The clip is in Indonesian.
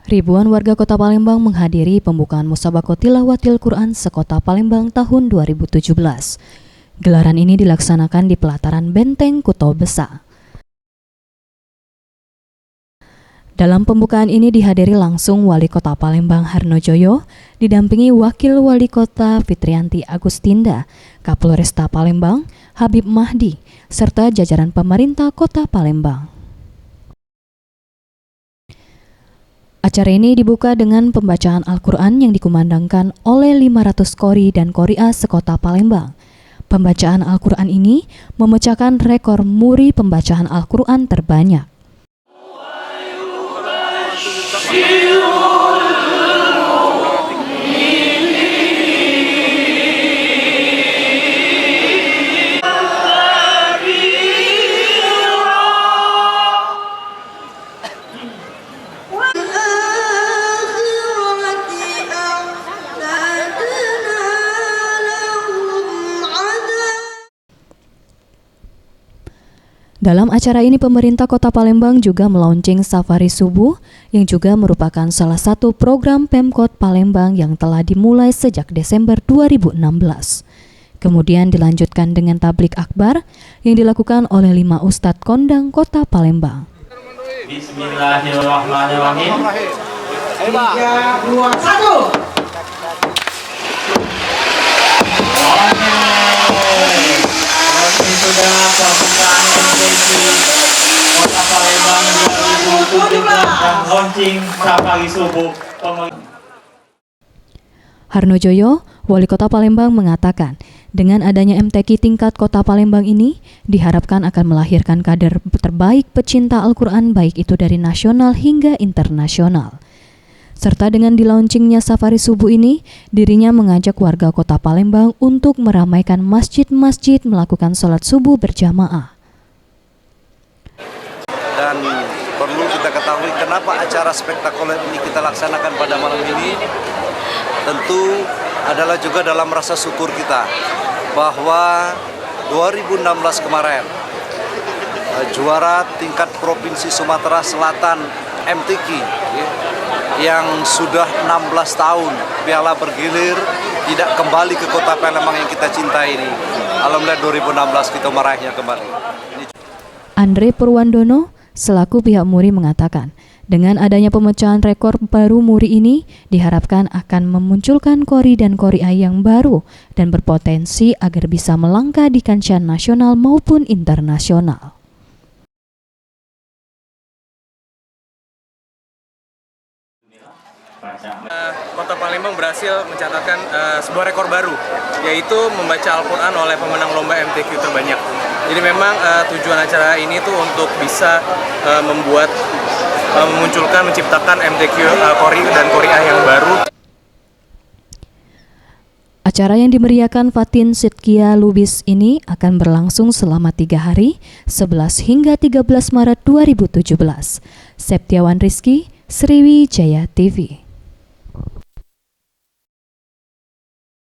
Ribuan warga Kota Palembang menghadiri pembukaan Musabaqah Tilawatil Quran sekota Palembang tahun 2017. Gelaran ini dilaksanakan di pelataran Benteng Kuto Besa. Dalam pembukaan ini dihadiri langsung Wali Kota Palembang Harnojoyo, didampingi Wakil Wali Kota Fitrianti Agustinda, Kapolresta Palembang Habib Mahdi, serta jajaran pemerintah Kota Palembang. Acara ini dibuka dengan pembacaan Al-Quran yang dikumandangkan oleh 500 qori dan qori'ah sekota Palembang. Pembacaan Al-Quran ini memecahkan rekor muri pembacaan Al-Quran terbanyak. Dalam acara ini pemerintah Kota Palembang juga melaunching Safari Subuh yang juga merupakan salah satu program Pemkot Palembang yang telah dimulai sejak Desember 2016. Kemudian dilanjutkan dengan tablik akbar yang dilakukan oleh 5 ustadz kondang Kota Palembang. Bismillahirrahmanirrahim. 3, 2, 1. Sudah pembukaan MTQ Kota Palembang 2017 dan launching Safari Subuh. Harnojoyo, Wali Kota Palembang mengatakan, dengan adanya MTQ tingkat Kota Palembang ini diharapkan akan melahirkan kader terbaik pecinta Al-Quran baik itu dari nasional hingga internasional. Serta dengan dilaunchingnya Safari Subuh ini, dirinya mengajak warga Kota Palembang untuk meramaikan masjid-masjid melakukan sholat subuh berjamaah. Dan perlu kita ketahui kenapa acara spektakuler ini kita laksanakan pada malam ini. Tentu adalah juga dalam rasa syukur kita bahwa 2016 kemarin juara tingkat Provinsi Sumatera Selatan MTQ yang sudah 16 tahun piala bergilir tidak kembali ke Kota Palembang yang kita cintai ini. Alhamdulillah 2016 kita meraihnya kembali. Andre Purwandono selaku pihak muri mengatakan, dengan adanya pemecahan rekor baru muri ini diharapkan akan memunculkan qori dan qori'ah yang baru dan berpotensi agar bisa melangkah di kancah nasional maupun internasional. Kota Palembang berhasil mencatatkan sebuah rekor baru, yaitu membaca Al-Quran oleh pemenang lomba MTQ terbanyak. Jadi memang tujuan acara ini tuh untuk bisa memunculkan, menciptakan MTQ qori dan qori'ah yang baru. Acara yang dimeriahkan Fatin Sidkia Lubis ini akan berlangsung selama 3 hari, 11 hingga 13 Maret 2017. Septiawan Rizky, Sriwijaya TV.